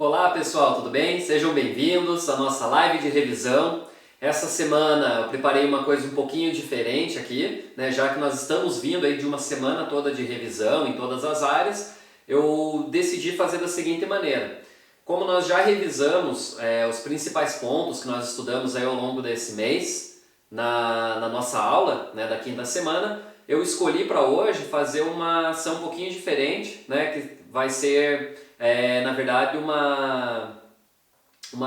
Olá pessoal, tudo bem? Sejam bem-vindos à nossa live de revisão. Essa semana eu preparei uma coisa um pouquinho diferente aqui, né? Já que nós estamos vindo aí de uma semana toda de revisão em todas as áreas, eu decidi fazer da seguinte maneira. Como nós já revisamos os principais pontos que nós estudamos aí ao longo desse mês, na nossa aula, né, da quinta semana, eu escolhi para hoje fazer uma ação um pouquinho diferente, né, que vai ser, na verdade, uma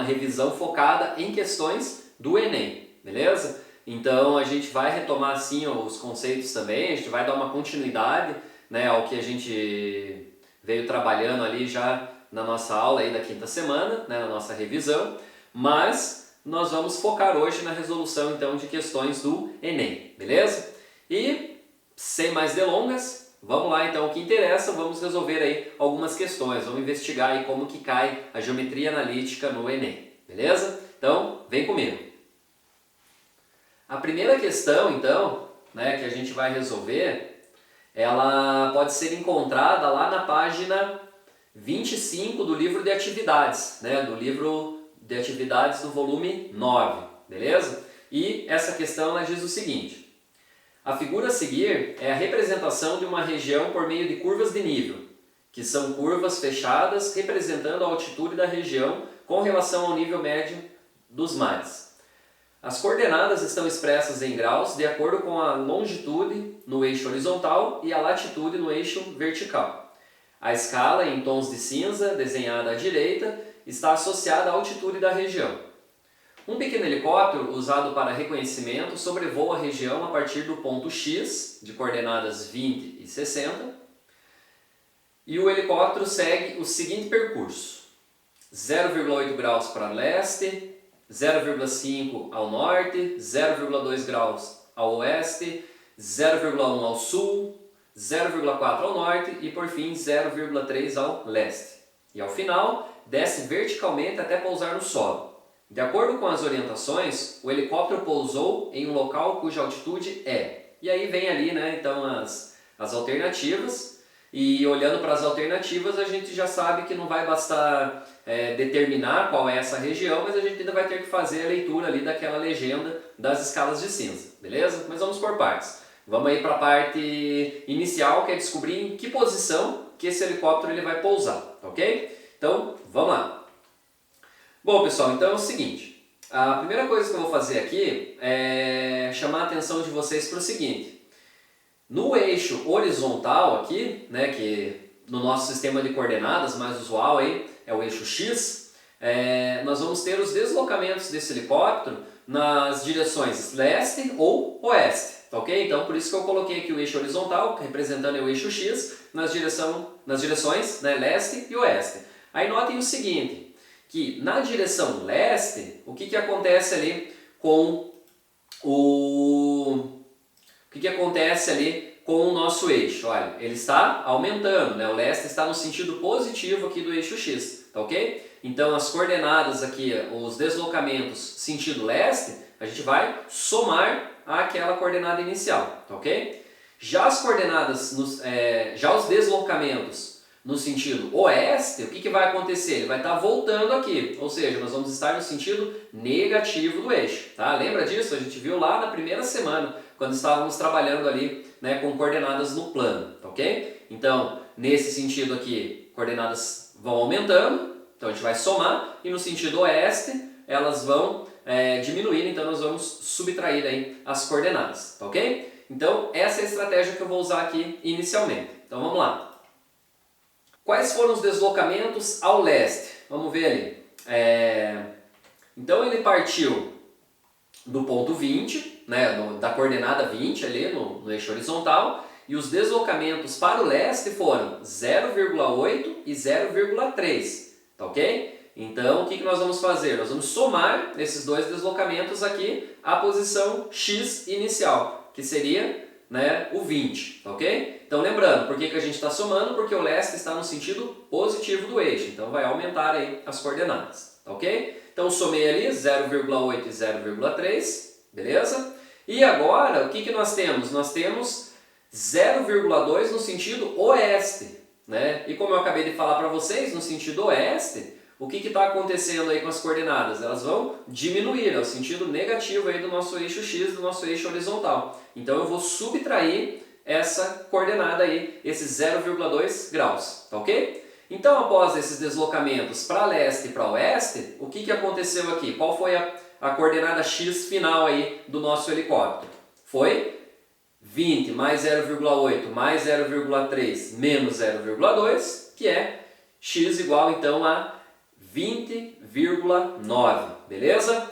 revisão focada em questões do Enem, beleza? Então a gente vai retomar assim os conceitos também, a gente vai dar uma continuidade, né, ao que a gente veio trabalhando ali já na nossa aula aí da quinta semana, né, na nossa revisão, mas nós vamos focar hoje na resolução então de questões do Enem, beleza? E sem mais delongas, vamos lá então, o que interessa, vamos resolver aí algumas questões, vamos investigar aí como que cai a geometria analítica no Enem, beleza? Então, vem comigo. A primeira questão então, né, que a gente vai resolver, ela pode ser encontrada lá na página 25 do livro de atividades, né, do livro de atividades do volume 9, beleza? E essa questão ela diz o seguinte: a figura a seguir é a representação de uma região por meio de curvas de nível, que são curvas fechadas representando a altitude da região com relação ao nível médio dos mares. As coordenadas estão expressas em graus de acordo com a longitude no eixo horizontal e a latitude no eixo vertical. A escala em tons de cinza, desenhada à direita, está associada à altitude da região. Um pequeno helicóptero usado para reconhecimento sobrevoa a região a partir do ponto X, de coordenadas 20 e 60, e o helicóptero segue o seguinte percurso: 0,8 graus para leste, 0,5 ao norte, 0,2 graus ao oeste, 0,1 ao sul, 0,4 ao norte e por fim 0,3 ao leste. E ao final, desce verticalmente até pousar no solo. De acordo com as orientações, o helicóptero pousou em um local cuja altitude é. E aí vem ali, né, então as alternativas. E olhando para as alternativas, a gente já sabe que não vai bastar determinar qual é essa região, mas a gente ainda vai ter que fazer a leitura ali daquela legenda das escalas de cinza, beleza? Mas vamos por partes. Vamos aí para a parte inicial, que é descobrir em que posição que esse helicóptero ele vai pousar, ok? Então, vamos lá. Bom, pessoal, então é o seguinte. A primeira coisa que eu vou fazer aqui é chamar a atenção de vocês para o seguinte. No eixo horizontal aqui, né, que no nosso sistema de coordenadas mais usual aí é o eixo X, nós vamos ter os deslocamentos desse helicóptero nas direções leste ou oeste, tá ok? Então por isso que eu coloquei aqui o eixo horizontal, representando o eixo X, nas direções, né, leste e oeste. Aí notem o seguinte, que na direção leste, o que acontece ali com o nosso eixo? Olha, ele está aumentando, né? O leste está no sentido positivo aqui do eixo X, tá ok? Então as coordenadas aqui, os deslocamentos sentido leste, a gente vai somar àquela coordenada inicial, tá ok? Já as coordenadas, já os deslocamentos no sentido oeste, o que vai acontecer? Ele vai estar voltando aqui, ou seja, nós vamos estar no sentido negativo do eixo, tá? Lembra disso? A gente viu lá na primeira semana, quando estávamos trabalhando ali, né, com coordenadas no plano, tá ok? Então, nesse sentido aqui, coordenadas vão aumentando, então a gente vai somar, e no sentido oeste, elas vão diminuir, então nós vamos subtrair aí as coordenadas, tá ok? Então, essa é a estratégia que eu vou usar aqui inicialmente. Então, vamos lá. Quais foram os deslocamentos ao leste? Vamos ver ali. Então ele partiu do ponto 20, né, da coordenada 20 ali no eixo horizontal, e os deslocamentos para o leste foram 0,8 e 0,3, tá ok? Então o que nós vamos fazer? Nós vamos somar esses dois deslocamentos aqui à posição X inicial, que seria, né, o 20, tá ok? Então lembrando, por que a gente está somando? Porque o leste está no sentido positivo do eixo, então vai aumentar aí as coordenadas, tá ok? Então somei ali 0,8 e 0,3, beleza? E agora, o que nós temos? Nós temos 0,2 no sentido oeste, né? E como eu acabei de falar para vocês, no sentido oeste, o que está acontecendo aí com as coordenadas? Elas vão diminuir, é o sentido negativo aí do nosso eixo x, do nosso eixo horizontal. Então eu vou subtrair essa coordenada aí, esses 0,2 graus, tá ok? Então após esses deslocamentos para leste e para oeste, o que aconteceu aqui? Qual foi a coordenada x final aí do nosso helicóptero? Foi 20 mais 0,8 mais 0,3 menos 0,2, que é x igual então a 20,9, beleza?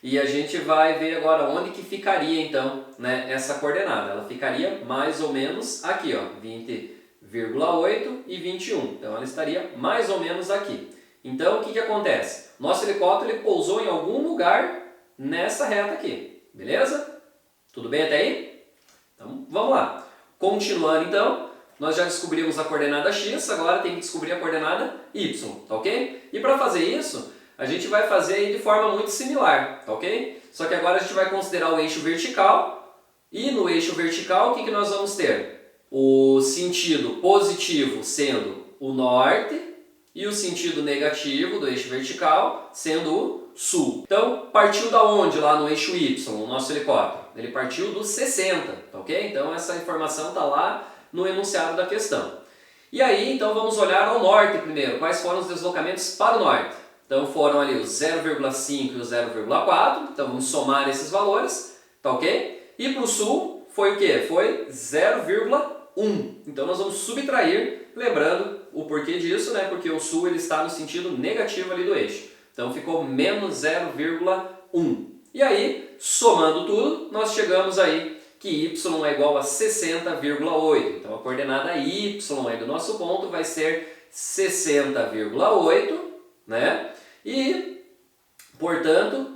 E a gente vai ver agora onde que ficaria então, né, essa coordenada. Ela ficaria mais ou menos aqui, ó, 20,8 e 21. Então ela estaria mais ou menos aqui. Então o que acontece? Nosso helicóptero ele pousou em algum lugar nessa reta aqui, beleza? Tudo bem até aí? Então vamos lá. Continuando então, nós já descobrimos a coordenada x, agora tem que descobrir a coordenada y, tá ok? E para fazer isso, a gente vai fazer de forma muito similar, tá ok? Só que agora a gente vai considerar o eixo vertical, e no eixo vertical o que nós vamos ter? O sentido positivo sendo o norte e o sentido negativo do eixo vertical sendo o sul. Então, partiu da onde lá no eixo y, o nosso helicóptero? Ele partiu do 60, tá ok? Então essa informação está lá no enunciado da questão. E aí, então vamos olhar ao norte primeiro. Quais foram os deslocamentos para o norte? Então foram ali os 0,5 e o 0,4, então vamos somar esses valores, tá ok? E para o sul foi o que? Foi 0,1. Então nós vamos subtrair, lembrando o porquê disso, né? Porque o sul ele está no sentido negativo ali do eixo. Então ficou menos 0,1. E aí, somando tudo, nós chegamos aí que y é igual a 60,8. Então a coordenada y aí do nosso ponto vai ser 60,8, né? E, portanto,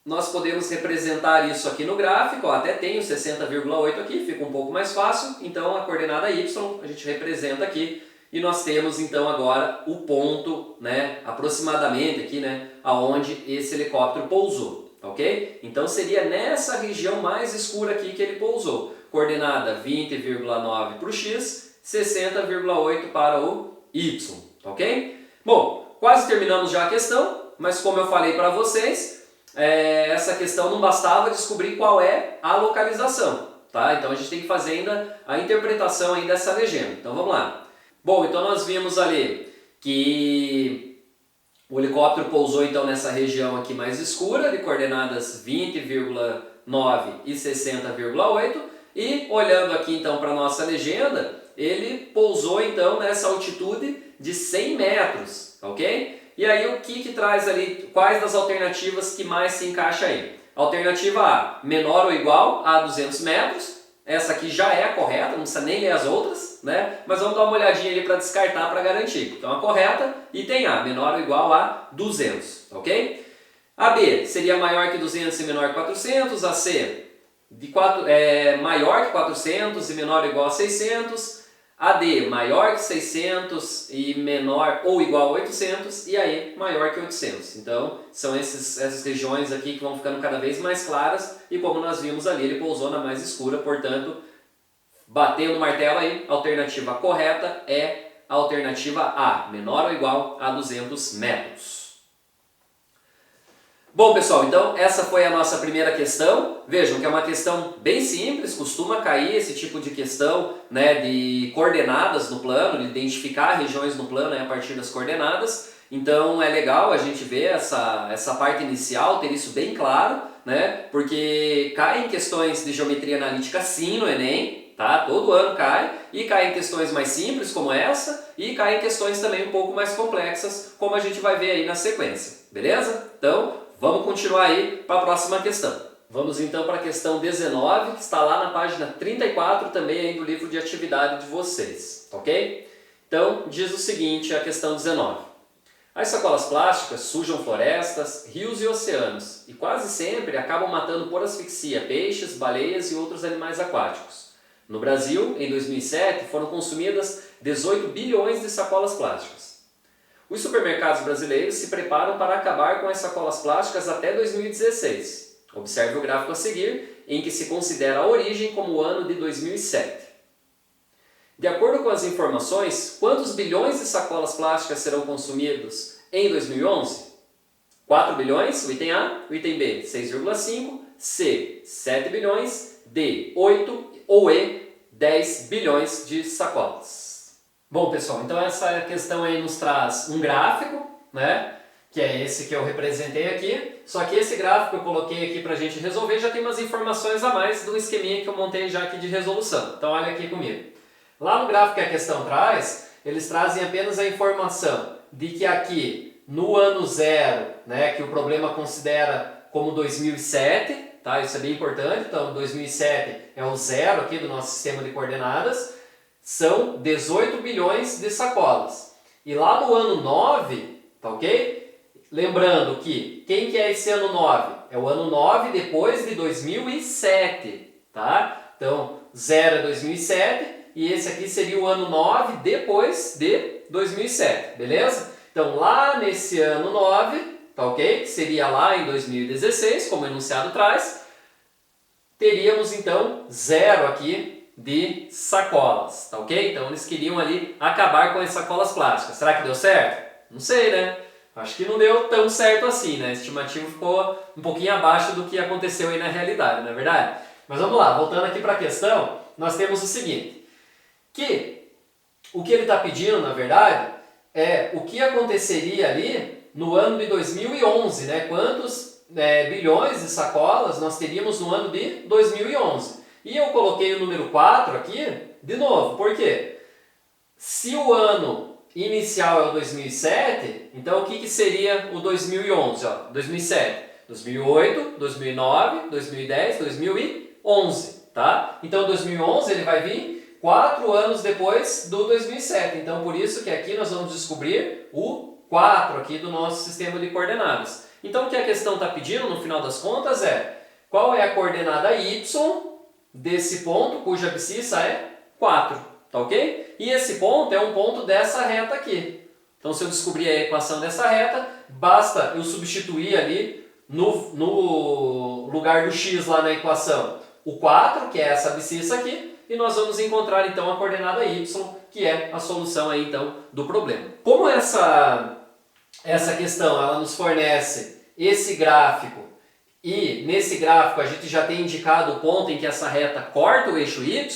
nós podemos representar isso aqui no gráfico, ó, até tem o 60,8 aqui, fica um pouco mais fácil, então a coordenada y a gente representa aqui e nós temos então agora o ponto, né, aproximadamente aqui, né, aonde esse helicóptero pousou, ok? Então seria nessa região mais escura aqui que ele pousou, coordenada 20,9 para o x, 60,8 para o y, ok? Bom, quase terminamos já a questão, mas como eu falei para vocês, essa questão não bastava descobrir qual é a localização, tá? Então a gente tem que fazer ainda a interpretação aí dessa legenda. Então vamos lá. Bom, então nós vimos ali que o helicóptero pousou então nessa região aqui mais escura, de coordenadas 20,9 e 60,8, e olhando aqui então para a nossa legenda, ele pousou então nessa altitude de 100 metros, ok? E aí o que traz ali, quais das alternativas que mais se encaixa aí? Alternativa A, menor ou igual a 200 metros, essa aqui já é a correta, não precisa nem ler as outras, né? Mas vamos dar uma olhadinha ali para descartar, para garantir. Então a correta, item A, menor ou igual a 200, ok? A B seria maior que 200 e menor que 400, a C maior que 400 e menor ou igual a 600, a D maior que 600 e menor ou igual a 800 e a E maior que 800. Então são essas regiões aqui que vão ficando cada vez mais claras e como nós vimos ali, ele pousou na mais escura, portanto, batendo o martelo aí, a alternativa correta é a alternativa A, menor ou igual a 200 metros. Bom pessoal, então essa foi a nossa primeira questão. Vejam que é uma questão bem simples, costuma cair esse tipo de questão, né, de coordenadas no plano, de identificar regiões no plano, né, a partir das coordenadas. Então é legal a gente ver essa parte inicial, ter isso bem claro, né, porque cai em questões de geometria analítica sim no Enem, tá? Todo ano cai, e cai em questões mais simples como essa, e cai em questões também um pouco mais complexas, como a gente vai ver aí na sequência, beleza? Então, vamos continuar aí para a próxima questão. Vamos então para a questão 19, que está lá na página 34 também aí do livro de atividade de vocês, ok? Então, diz o seguinte a questão 19. As sacolas plásticas sujam florestas, rios e oceanos e quase sempre acabam matando por asfixia peixes, baleias e outros animais aquáticos. No Brasil, em 2007, foram consumidas 18 bilhões de sacolas plásticas. Os supermercados brasileiros se preparam para acabar com as sacolas plásticas até 2016. Observe o gráfico a seguir, em que se considera a origem como o ano de 2007. De acordo com as informações, quantos bilhões de sacolas plásticas serão consumidos em 2011? 4 bilhões, o item A, o item B, 6,5, C, 7 bilhões, D, 8 ou E, 10 bilhões de sacolas. Bom, pessoal, então essa questão aí nos traz um gráfico, né? Que é esse que eu representei aqui, só que esse gráfico que eu coloquei aqui para a gente resolver já tem umas informações a mais do esqueminha que eu montei já aqui de resolução. Então olha aqui comigo. Lá no gráfico que a questão traz, eles trazem apenas a informação de que aqui no ano zero, né, que o problema considera como 2007, tá? Isso é bem importante, então 2007 é o zero aqui do nosso sistema de coordenadas, são 18 bilhões de sacolas. E lá no ano 9, tá ok? Lembrando que quem que é esse ano 9? É o ano 9 depois de 2007, tá? Então, 0 é 2007 e esse aqui seria o ano 9 depois de 2007, beleza? Então, lá nesse ano 9, tá ok? Que seria lá em 2016, como o enunciado traz, teríamos então 0 aqui de sacolas, tá ok? Então, eles queriam ali acabar com as sacolas plásticas. Será que deu certo? Não sei, né? Acho que não deu tão certo assim, né? A estimativa ficou um pouquinho abaixo do que aconteceu aí na realidade, não é verdade? Mas vamos lá, voltando aqui para a questão, nós temos o seguinte, que o que ele está pedindo, na verdade, é o que aconteceria ali no ano de 2011, né? Quantos bilhões de sacolas nós teríamos no ano de 2011. E eu coloquei o número 4 aqui, de novo, por quê? Se o ano inicial é o 2007, então o que seria o 2011? Ó, 2007, 2008, 2009, 2010, 2011, tá? Então 2011 ele vai vir 4 anos depois do 2007, então por isso que aqui nós vamos descobrir o 4 aqui do nosso sistema de coordenadas. Então o que a questão está pedindo no final das contas é qual é a coordenada y desse ponto cuja abscissa é 4. Tá ok? E esse ponto é um ponto dessa reta aqui. Então, se eu descobrir a equação dessa reta, basta eu substituir ali no lugar do x lá na equação o 4, que é essa abscissa aqui, e nós vamos encontrar então a coordenada y, que é a solução aí então do problema. Como essa questão ela nos fornece esse gráfico, e nesse gráfico a gente já tem indicado o ponto em que essa reta corta o eixo y,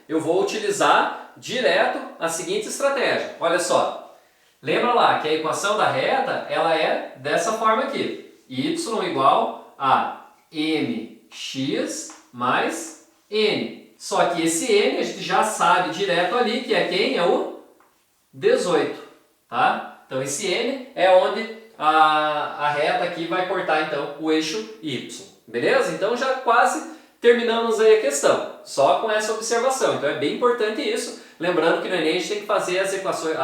eu vou utilizar direto a seguinte estratégia. Olha só, lembra lá que a equação da reta ela é dessa forma aqui. Y igual a mx mais n. Só que esse n a gente já sabe direto ali que é quem? É o 18. Tá? Então esse n é onde a reta aqui vai cortar então o eixo y. Beleza? Então já quase terminamos aí a questão, só com essa observação. Então é bem importante isso. Lembrando que no Enem a gente tem que fazer as equações,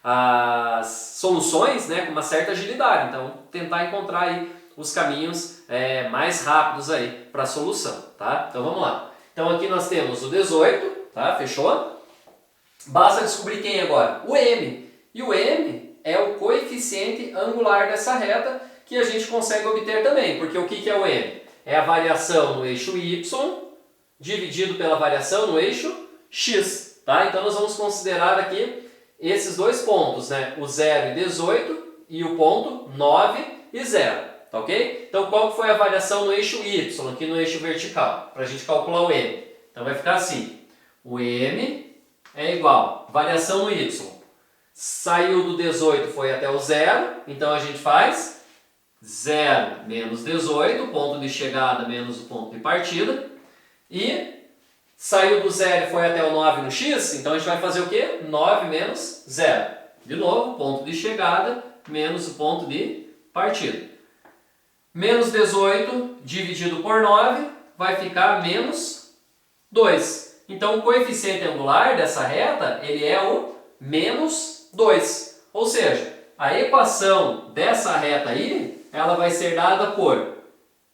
as soluções, né, com uma certa agilidade. Então tentar encontrar aí os caminhos mais rápidos aí para a solução, tá? Então vamos lá. Então aqui nós temos o 18, tá? Fechou? Basta descobrir quem agora? O m. E o m é o coeficiente angular dessa reta que a gente consegue obter também, porque o que é o m? É a variação no eixo y dividido pela variação no eixo x. Tá? Então nós vamos considerar aqui esses dois pontos, né? O 0 e 18 e o ponto 9 e 0. Tá ok? Então qual foi a variação no eixo y, aqui no eixo vertical, para a gente calcular o m? Então vai ficar assim, o m é igual, variação no y, saiu do 18, foi até o 0, então a gente faz 0 menos 18, ponto de chegada menos o ponto de partida, e saiu do 0 e foi até o 9 no x, então a gente vai fazer o quê? 9 menos 0. De novo, ponto de chegada menos o ponto de partida. Menos 18 dividido por 9 vai ficar menos 2. Então o coeficiente angular dessa reta ele é o menos 2. Ou seja, a equação dessa reta aí ela vai ser dada por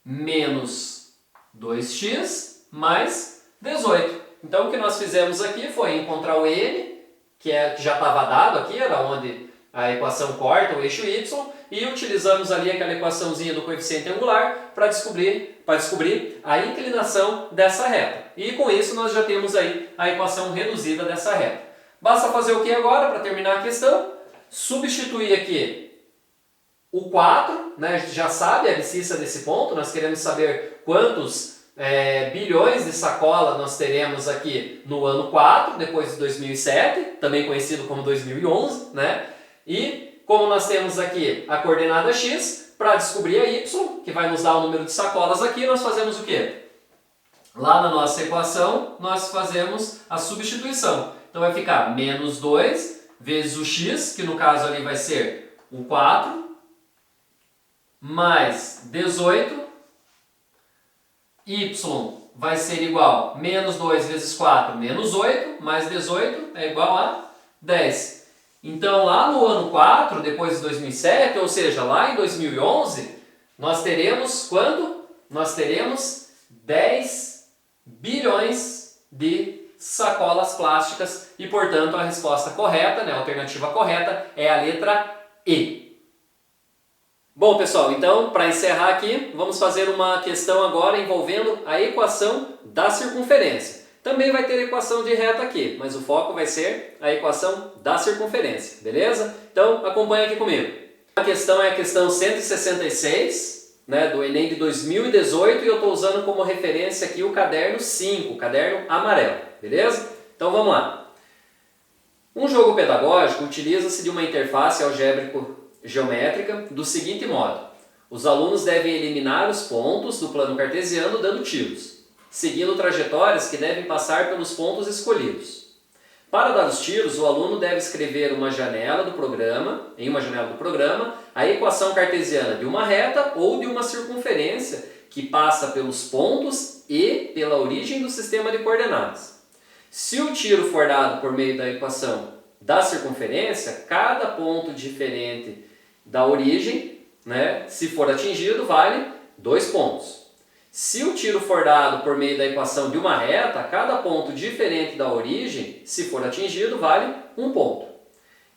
menos 2x mais 18. Então o que nós fizemos aqui foi encontrar o n, que já estava dado aqui, era onde a equação corta o eixo y, e utilizamos ali aquela equaçãozinha do coeficiente angular para descobrir a inclinação dessa reta. E com isso nós já temos aí a equação reduzida dessa reta. Basta fazer o que agora para terminar a questão? Substituir aqui o 4, né, a gente já sabe a abscissa desse ponto, nós queremos saber quantos bilhões de sacola nós teremos aqui no ano 4, depois de 2007, também conhecido como 2011, né? E como nós temos aqui a coordenada x, para descobrir a y, que vai nos dar o número de sacolas aqui, nós fazemos o quê? Lá na nossa equação, nós fazemos a substituição. Então vai ficar menos 2 vezes o x, que no caso ali vai ser o 4, mais 18, y vai ser igual a menos 2 vezes 4, menos 8, mais 18 é igual a 10. Então lá no ano 4, depois de 2007, ou seja, lá em 2011, nós teremos quanto? Nós teremos 10 bilhões de sacolas plásticas e, portanto, a resposta correta, né, a alternativa correta é a letra E. Bom, pessoal, então, para encerrar aqui, vamos fazer uma questão agora envolvendo a equação da circunferência. Também vai ter equação de reta aqui, mas o foco vai ser a equação da circunferência, beleza? Então, acompanha aqui comigo. A questão é a questão 166, né, do Enem de 2018, e eu estou usando como referência aqui o caderno 5, o caderno amarelo, beleza? Então, vamos lá. Um jogo pedagógico utiliza-se de uma interface algébrico-geométrica do seguinte modo: os alunos devem eliminar os pontos do plano cartesiano dando tiros, seguindo trajetórias que devem passar pelos pontos escolhidos. Para dar os tiros, o aluno deve escrever em uma janela do programa, a equação cartesiana de uma reta ou de uma circunferência que passa pelos pontos e pela origem do sistema de coordenadas. Se o tiro for dado por meio da equação da circunferência, cada ponto diferente da origem, né, se for atingido, vale 2 pontos. Se o tiro for dado por meio da equação de uma reta, cada ponto diferente da origem, se for atingido, vale 1 ponto.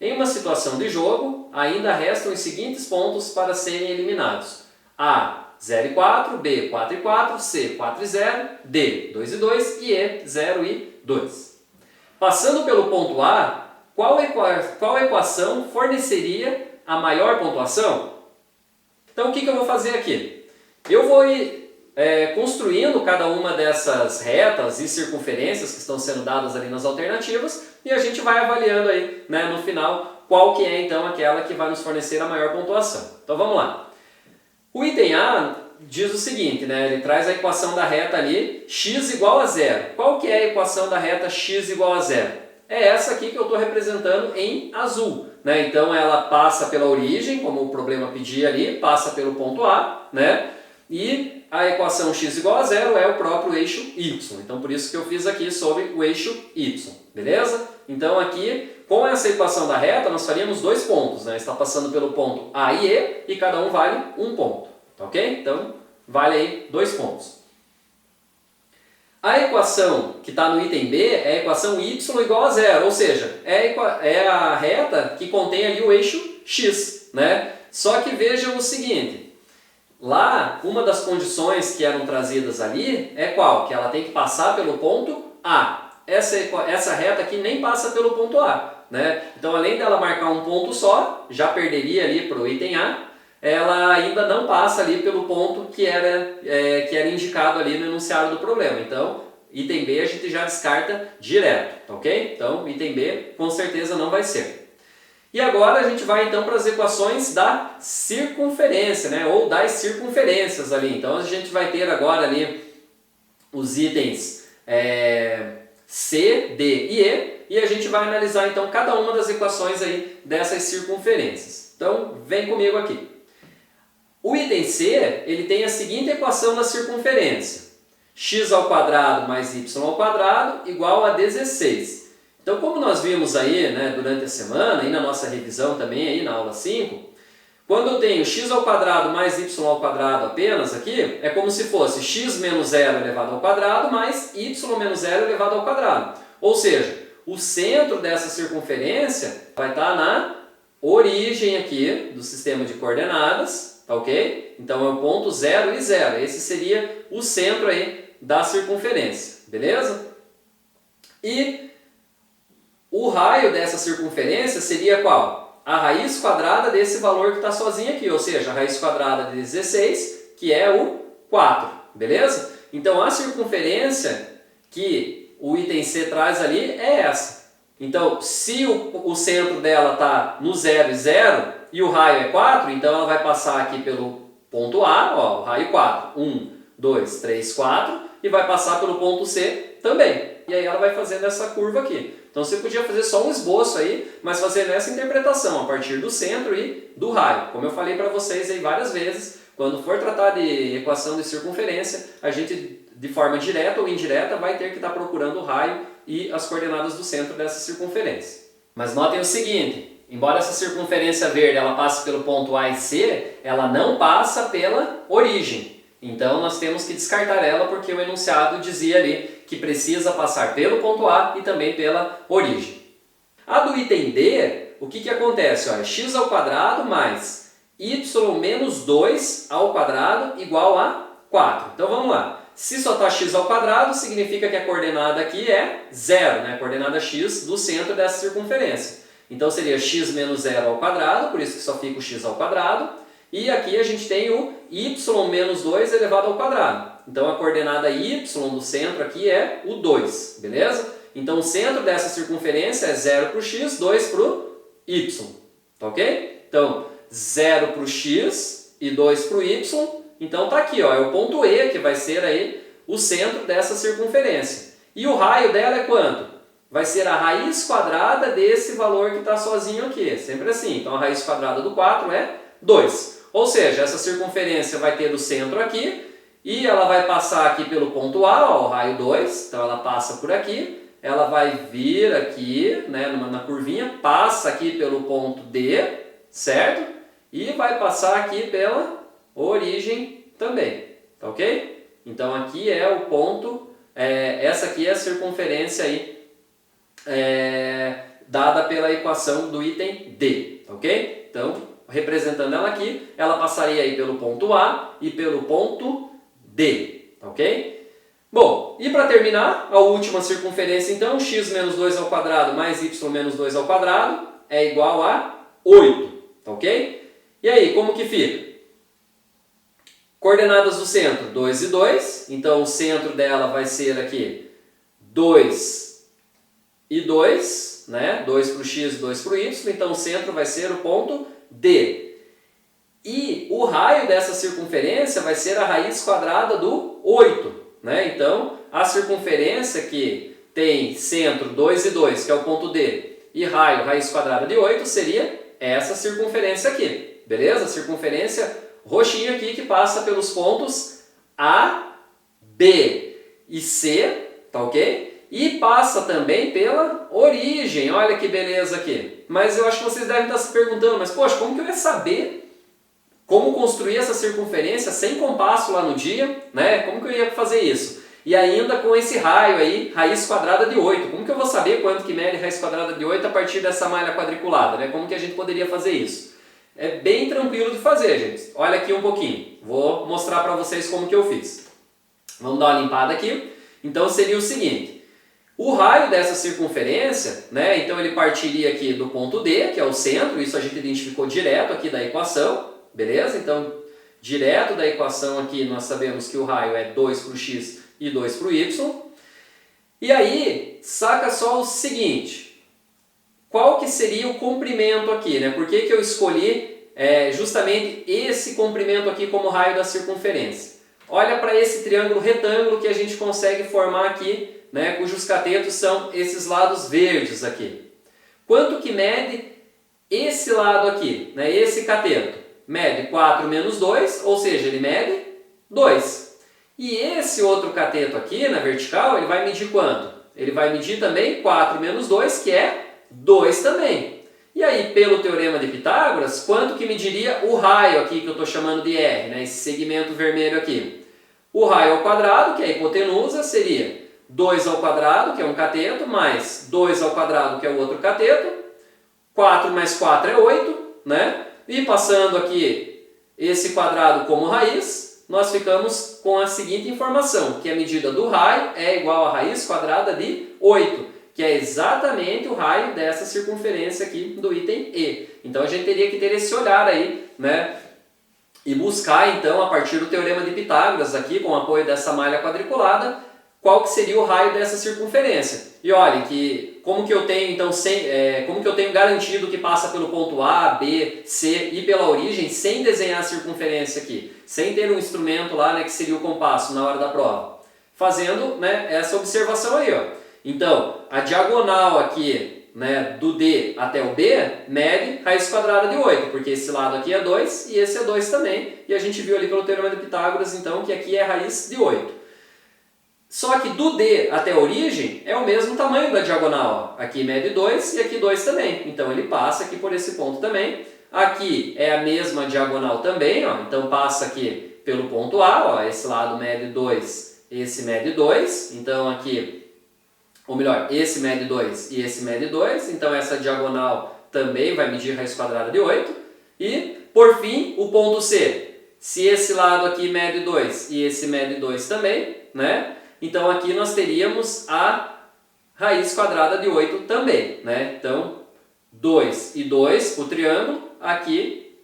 Em uma situação de jogo, ainda restam os seguintes pontos para serem eliminados: A, 0 e 4, B, 4 e 4, C, 4 e 0, D, 2 e 2 e E, 0 e 2. Passando pelo ponto A, qual equação forneceria a maior pontuação? Então, o que eu vou fazer aqui? Eu vou ir construindo cada uma dessas retas e circunferências que estão sendo dadas ali nas alternativas e a gente vai avaliando aí, né, no final, qual que é então aquela que vai nos fornecer a maior pontuação. Então vamos lá. O item A diz o seguinte, né, ele traz a equação da reta ali, x igual a 0. Qual que é a equação da reta x igual a 0? É essa aqui que eu estou representando em azul, né? Então ela passa pela origem, como o problema pedia ali, passa pelo ponto A, né? E a equação x igual a 0 é o próprio eixo y. Então por isso que eu fiz aqui sobre o eixo y, beleza? Então aqui, com essa equação da reta, nós faríamos 2 pontos, né? Está passando pelo ponto A e E e cada um vale 1 ponto, tá ok? Então vale aí 2 pontos. A equação que está no item B é a equação y igual a 0, ou seja, é a reta que contém ali o eixo x, né? Só que vejam o seguinte, lá uma das condições que eram trazidas ali é qual? Que ela tem que passar pelo ponto A. Essa reta aqui nem passa pelo ponto A, né? Então além dela marcar um ponto só, já perderia ali para o item A, ela ainda não passa ali pelo ponto que era indicado ali no enunciado do problema. Então, item B a gente já descarta direto, tá ok? Então, item B com certeza não vai ser. E agora a gente vai então para as equações da circunferência, né? Ou das circunferências ali. Então, a gente vai ter agora ali os itens C, D e E, e a gente vai analisar então cada uma das equações aí dessas circunferências. Então, vem comigo aqui. O item C, ele tem a seguinte equação da circunferência: x² mais y² igual a 16. Então, como nós vimos aí, né, durante a semana, e na nossa revisão também, aí na aula 5, quando eu tenho x² mais y² apenas aqui, é como se fosse x menos 0 elevado ao quadrado mais y menos 0 elevado ao quadrado. Ou seja, o centro dessa circunferência vai estar na origem aqui do sistema de coordenadas, tá ok? Então é o ponto 0 e 0. Esse seria o centro aí da circunferência, beleza? E o raio dessa circunferência seria qual? a raiz quadrada desse valor que está sozinho aqui, ou seja, a raiz quadrada de 16, que é o 4, beleza? Então a circunferência que o item C traz ali é essa. Então, se o centro dela está no 0 e 0 e o raio é 4, então ela vai passar aqui pelo ponto A, ó, o raio 4, 1, 2, 3, 4, e vai passar pelo ponto C também. E aí ela vai fazendo essa curva aqui. Então você podia fazer só um esboço aí, mas fazendo essa interpretação a partir do centro e do raio. Como eu falei para vocês aí várias vezes, quando for tratar de equação de circunferência, a gente de forma direta ou indireta vai ter que estar procurando o raio e as coordenadas do centro dessa circunferência. Mas notem o seguinte, embora essa circunferência verde ela passe pelo ponto A e C, ela não passa pela origem. Então nós temos que descartar ela porque o enunciado dizia ali que precisa passar pelo ponto A e também pela origem. A do item D, o que acontece? Olha, x ao quadrado mais y menos 2 ao quadrado igual a 4. Então vamos lá. Se só está x ao quadrado, significa que a coordenada aqui é 0, né? A coordenada x do centro dessa circunferência. Então seria x menos 0 ao quadrado, por isso que só fica o x ao quadrado. E aqui a gente tem o y menos 2 elevado ao quadrado. Então a coordenada y do centro aqui é o 2, beleza? Então o centro dessa circunferência é 0 para o x, 2 para o y, tá ok? Então 0 para o x e 2 para o y, então tá aqui, ó, é o ponto E que vai ser aí o centro dessa circunferência. E o raio dela é quanto? Vai ser a raiz quadrada desse valor que está sozinho aqui, sempre assim. Então a raiz quadrada do 4 é 2. Ou seja, essa circunferência vai ter o centro aqui e ela vai passar aqui pelo ponto A, ó, o raio 2, então ela passa por aqui, ela vai vir aqui, né, na curvinha, passa aqui pelo ponto D, certo? E vai passar aqui pela origem também, tá ok? Então aqui é o ponto, essa aqui é a circunferência aí, dada pela equação do item D, tá ok? Então, representando ela aqui, ela passaria aí pelo ponto A e pelo ponto D, tá ok? Bom, e para terminar, a última circunferência então, x menos 2 ao quadrado mais y menos 2 ao quadrado é igual a 8, tá ok? E aí, como que fica? Coordenadas do centro, 2 e 2, então o centro dela vai ser aqui 2 e 2, né? 2 para o x e 2 para o y, então o centro vai ser o ponto D. E o raio dessa circunferência vai ser a raiz quadrada do 8, né? Então, a circunferência que tem centro 2 e 2, que é o ponto D, e raio, raiz quadrada de 8, seria essa circunferência aqui, beleza? A circunferência roxinha aqui que passa pelos pontos A, B e C, tá ok? E passa também pela origem, olha que beleza aqui. Mas eu acho que vocês devem estar se perguntando, mas poxa, como que eu ia saber como construir essa circunferência sem compasso lá no dia, né? Como que eu ia fazer isso? E ainda com esse raio aí, raiz quadrada de 8. Como que eu vou saber quanto que mede raiz quadrada de 8 a partir dessa malha quadriculada, né? Como que a gente poderia fazer isso? É bem tranquilo de fazer, gente. Olha aqui um pouquinho. Vou mostrar para vocês como que eu fiz. Vamos dar uma limpada aqui. Então seria o seguinte. O raio dessa circunferência, né? Então ele partiria aqui do ponto D, que é o centro. Isso a gente identificou direto aqui da equação. Beleza? Então, direto da equação aqui, nós sabemos que o raio é 2 para o x e 2 para o y. E aí, saca só o seguinte. Qual que seria o comprimento aqui, né? Por que que eu escolhi justamente esse comprimento aqui como raio da circunferência? Olha para esse triângulo retângulo que a gente consegue formar aqui, né? Cujos catetos são esses lados verdes aqui. Quanto que mede esse lado aqui, né? Esse cateto? Mede 4 menos 2, ou seja, ele mede 2. E esse outro cateto aqui, na vertical, ele vai medir quanto? Ele vai medir também 4 menos 2, que é 2 também. E aí, pelo teorema de Pitágoras, quanto que mediria o raio aqui, que eu estou chamando de R, né? Esse segmento vermelho aqui? O raio ao quadrado, que é a hipotenusa, seria 2 ao quadrado, que é um cateto, mais 2 ao quadrado, que é o outro cateto. 4 mais 4 é 8, né? E passando aqui esse quadrado como raiz, nós ficamos com a seguinte informação, que a medida do raio é igual a raiz quadrada de 8, que é exatamente o raio dessa circunferência aqui do item E. Então a gente teria que ter esse olhar aí, né? E buscar então, a partir do Teorema de Pitágoras, aqui com o apoio dessa malha quadriculada, qual que seria o raio dessa circunferência. E olhem que como que eu tenho então como que eu tenho garantido que passa pelo ponto A, B, C e pela origem sem desenhar a circunferência aqui, sem ter um instrumento lá, né, que seria o compasso na hora da prova. Fazendo, né, essa observação aí, ó. Então, a diagonal aqui, né, do D até o B mede raiz quadrada de 8, porque esse lado aqui é 2 e esse é 2 também, e a gente viu ali pelo Teorema de Pitágoras então que aqui é raiz de 8. Só que do D até a origem é o mesmo tamanho da diagonal. Ó. Aqui mede 2 e aqui 2 também. Então ele passa aqui por esse ponto também. Aqui é a mesma diagonal também, ó. Então passa aqui pelo ponto A. Ó. Esse lado mede 2, esse mede 2. Então aqui, ou melhor, esse mede 2 e esse mede 2. Então essa diagonal também vai medir raiz quadrada de 8. E, por fim, o ponto C. Se esse lado aqui mede 2 e esse mede 2 também, né? Então aqui nós teríamos a raiz quadrada de 8 também, né? Então 2 e 2, o triângulo, aqui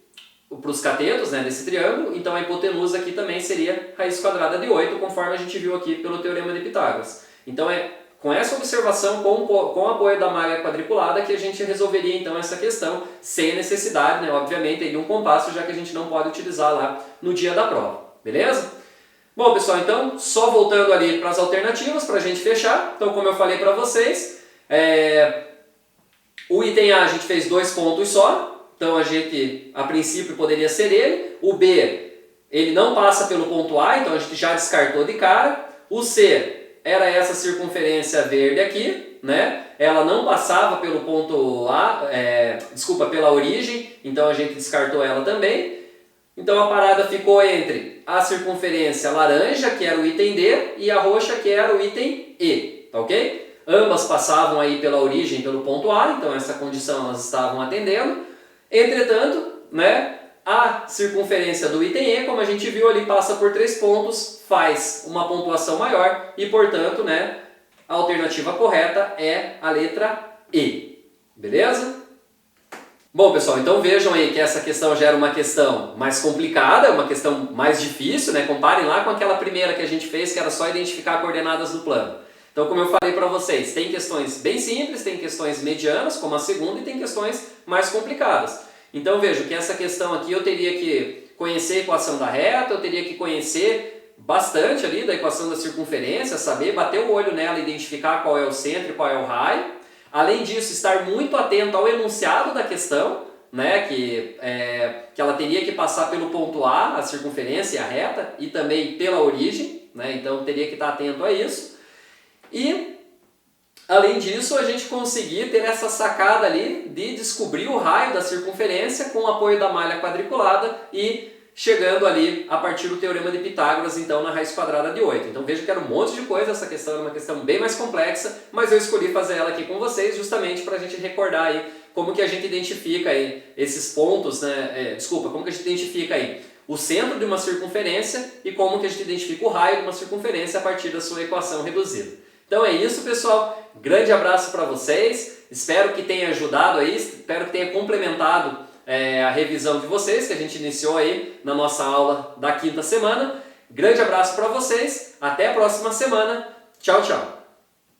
para os catetos, né, desse triângulo, então a hipotenusa aqui também seria raiz quadrada de 8, conforme a gente viu aqui pelo Teorema de Pitágoras. Então é com essa observação, com o apoio da malha quadriculada, que a gente resolveria então essa questão, sem a necessidade, né, obviamente, de um compasso, já que a gente não pode utilizar lá no dia da prova, beleza? Bom, pessoal, então, só voltando ali para as alternativas, para a gente fechar. Então, como eu falei para vocês, o item A a gente fez 2 pontos só. Então, a gente, a princípio, poderia ser ele. O B, ele não passa pelo ponto A, então a gente já descartou de cara. O C era essa circunferência verde aqui, né? Ela não passava pelo ponto A, pela origem, então a gente descartou ela também. Então a parada ficou entre a circunferência laranja, que era o item D, e a roxa, que era o item E, tá ok? Ambas passavam aí pela origem, pelo ponto A, então essa condição elas estavam atendendo. Entretanto, né, a circunferência do item E, como a gente viu ali, passa por 3 pontos, faz uma pontuação maior e, portanto, né, a alternativa correta é a letra E, beleza? Bom, pessoal, então vejam aí que essa questão já era uma questão mais complicada, uma questão mais difícil, né? Comparem lá com aquela primeira que a gente fez, que era só identificar coordenadas do plano. Então, como eu falei para vocês, tem questões bem simples, tem questões medianas, como a segunda, e tem questões mais complicadas. Então, vejo que essa questão aqui eu teria que conhecer a equação da reta, eu teria que conhecer bastante ali da equação da circunferência, saber, bater o olho nela, identificar qual é o centro e qual é o raio. Além disso, estar muito atento ao enunciado da questão, né, que ela teria que passar pelo ponto A, a circunferência e a reta, e também pela origem, né, então teria que estar atento a isso. E, além disso, a gente conseguir ter essa sacada ali de descobrir o raio da circunferência com o apoio da malha quadriculada e chegando ali a partir do Teorema de Pitágoras, então, na raiz quadrada de 8. Então veja que era um monte de coisa, essa questão era uma questão bem mais complexa, mas eu escolhi fazer ela aqui com vocês justamente para a gente recordar aí como que a gente identifica aí esses pontos, né? Como que a gente identifica aí o centro de uma circunferência e como que a gente identifica o raio de uma circunferência a partir da sua equação reduzida. Então é isso, pessoal. Grande abraço para vocês. Espero que tenha ajudado aí, espero que tenha complementado a revisão de vocês, que a gente iniciou aí na nossa aula da quinta semana. Grande abraço para vocês, até a próxima semana. Tchau, tchau.